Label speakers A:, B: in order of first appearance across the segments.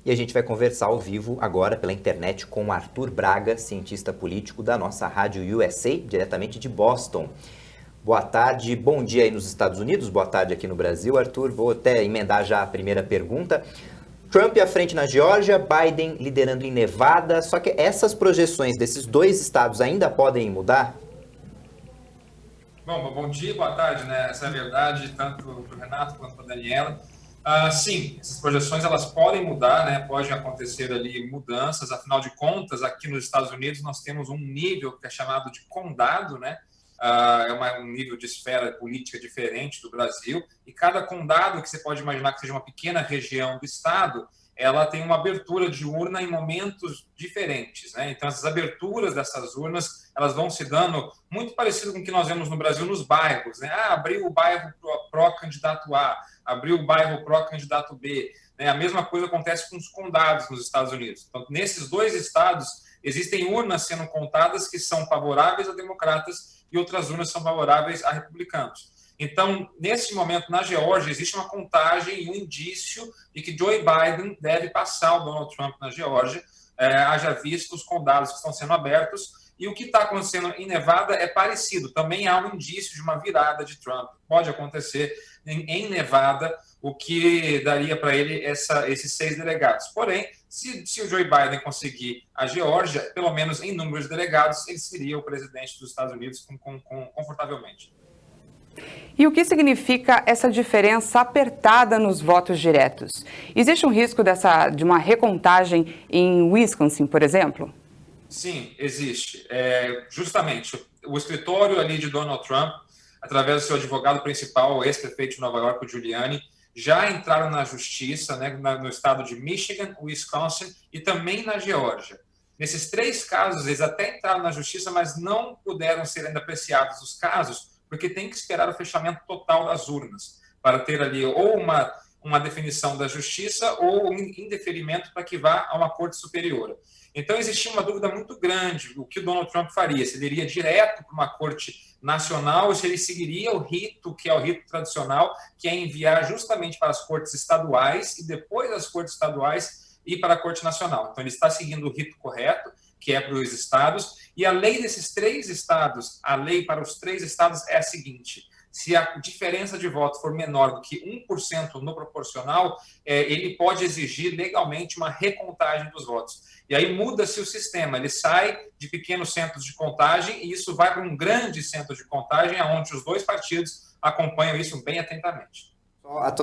A: E a gente vai conversar ao vivo agora pela internet com o Arthur Braga, cientista político da nossa rádio USA, diretamente de Boston. Boa tarde, bom dia aí nos Estados Unidos, boa tarde aqui no Brasil, Arthur. Vou até emendar já a primeira pergunta. Trump à frente na Geórgia, Biden liderando em Nevada, só que essas projeções desses dois estados ainda podem mudar?
B: Bom dia, boa tarde, né? Essa é a verdade, tanto para o Renato quanto para a Daniela. Sim, essas projeções elas podem mudar, né? Podem acontecer ali mudanças, afinal de contas, aqui nos Estados Unidos nós temos um nível que é chamado de condado, né? Um nível de esfera política diferente do Brasil, e cada condado, que você pode imaginar que seja uma pequena região do estado, ela tem uma abertura de urna em momentos diferentes, né? Então, essas aberturas dessas urnas, elas vão se dando muito parecido com o que nós vemos no Brasil nos bairros, né? Abriu o bairro pró-candidato A, abriu o bairro pró-candidato B, né? A mesma coisa acontece com os condados nos Estados Unidos. Então, nesses dois estados, existem urnas sendo contadas que são favoráveis a democratas e outras urnas são favoráveis a republicanos. Então, nesse momento, na Geórgia, existe uma contagem e um indício de que Joe Biden deve passar o Donald Trump na Geórgia, haja visto os condados que estão sendo abertos, e o que está acontecendo em Nevada é parecido. Também há um indício de uma virada de Trump. Pode acontecer em Nevada, o que daria para ele esses 6 delegados. Porém, se o Joe Biden conseguir a Geórgia, pelo menos em número de delegados, ele seria o presidente dos Estados Unidos confortavelmente.
C: E o que significa essa diferença apertada nos votos diretos? Existe um risco de uma recontagem em Wisconsin, por exemplo?
B: Sim, existe. Justamente, o escritório ali de Donald Trump, através do seu advogado principal, o ex-prefeito de Nova York, o Giuliani, já entraram na justiça, né, no estado de Michigan, Wisconsin e também na Geórgia. Nesses 3 casos, eles até entraram na justiça, mas não puderam ser ainda apreciados os casos, porque tem que esperar o fechamento total das urnas, para ter ali ou uma definição da justiça ou um indeferimento para que vá a uma corte superior. Então, existia uma dúvida muito grande o que o Donald Trump faria, se ele iria direto para uma corte nacional ou se ele seguiria o rito, que é o rito tradicional, que é enviar justamente para as cortes estaduais e depois das cortes estaduais ir para a corte nacional. Então, ele está seguindo o rito correto, que é para os estados, e a lei desses 3 estados, a lei para os 3 estados é a seguinte: se a diferença de voto for menor do que 1% no proporcional, ele pode exigir legalmente uma recontagem dos votos. E aí muda-se o sistema, ele sai de pequenos centros de contagem e isso vai para um grande centro de contagem, onde os 2 partidos acompanham isso bem atentamente.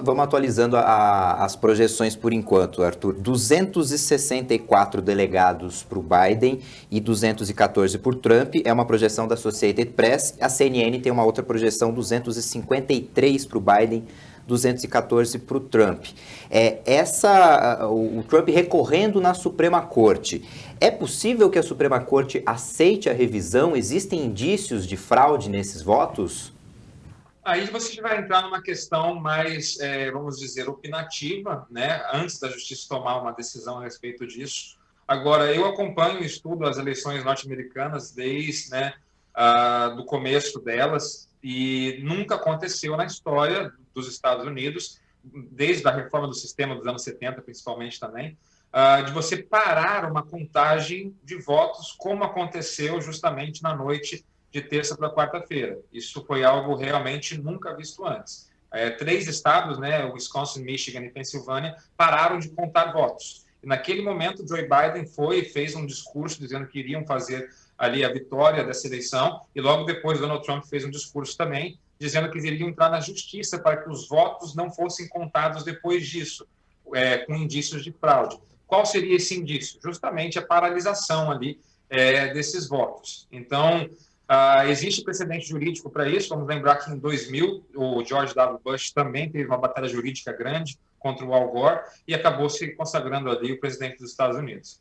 A: Vamos atualizando as projeções por enquanto, Arthur. 264 delegados para o Biden e 214 por Trump. É uma projeção da Associated Press. A CNN tem uma outra projeção, 253 para o Biden, 214 para o Trump. O Trump recorrendo na Suprema Corte. É possível que a Suprema Corte aceite a revisão? Existem indícios de fraude nesses votos?
B: Aí você vai entrar numa questão mais, vamos dizer, opinativa, né? Antes da justiça tomar uma decisão a respeito disso. Agora, eu acompanho e estudo as eleições norte-americanas desde do começo delas e nunca aconteceu na história dos Estados Unidos, desde a reforma do sistema dos anos 70, principalmente também, de você parar uma contagem de votos, como aconteceu justamente na noite de terça para quarta-feira. Isso foi algo realmente nunca visto antes. 3 estados, né, Wisconsin, Michigan e Pensilvânia, pararam de contar votos. E naquele momento, Joe Biden fez um discurso dizendo que iriam fazer ali a vitória dessa eleição, e logo depois Donald Trump fez um discurso também, dizendo que iriam entrar na justiça para que os votos não fossem contados depois disso, com indícios de fraude. Qual seria esse indício? Justamente a paralisação ali desses votos. Então, existe precedente jurídico para isso. Vamos lembrar que em 2000 o George W. Bush também teve uma batalha jurídica grande contra o Al Gore e acabou se consagrando ali o presidente dos Estados Unidos.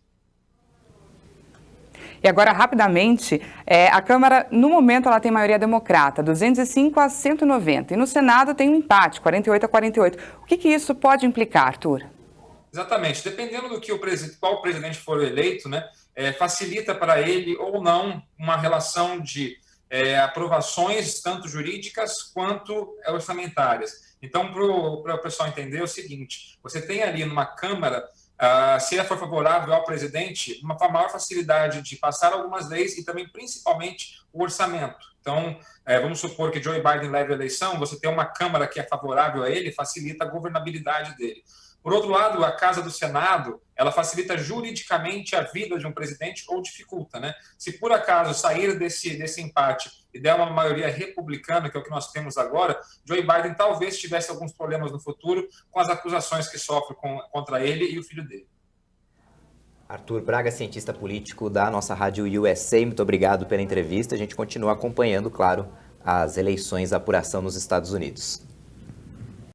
C: E agora, rapidamente, a Câmara, no momento, ela tem maioria democrata, 205 a 190. E no Senado tem um empate, 48 a 48. O que isso pode implicar, Arthur?
B: Exatamente. Dependendo do que qual presidente for eleito, né, facilita para ele ou não uma relação de aprovações, tanto jurídicas quanto orçamentárias. Então, para o pessoal entender é o seguinte: você tem ali numa Câmara se ela for favorável ao presidente, uma maior facilidade de passar algumas leis e também, principalmente, o orçamento. Então, vamos supor que Joe Biden leve a eleição, você tem uma Câmara que é favorável a ele, facilita a governabilidade dele. Por outro lado, a Casa do Senado, ela facilita juridicamente a vida de um presidente ou dificulta, né? Se por acaso sair desse empate e der uma maioria republicana, que é o que nós temos agora, Joe Biden talvez tivesse alguns problemas no futuro com as acusações que sofre contra ele e o filho dele.
A: Arthur Braga, cientista político da nossa Rádio USA, muito obrigado pela entrevista. A gente continua acompanhando, claro, as eleições, a apuração nos Estados Unidos.